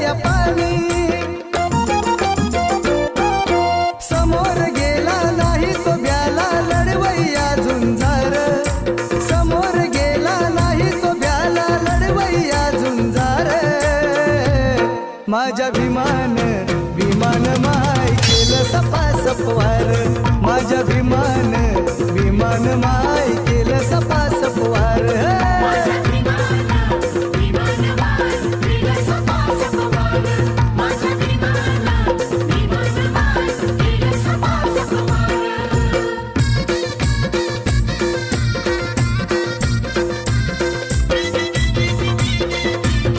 या पाणी समोर गेला नाही तो ब्याला लढवैया झुंजार समोर गेला नाही तो ब्याला लढवैया झुंजार माझ्या विमान विमान माय केलं सपासपवार माझ्या विमान विमान माय केलं सपासपवार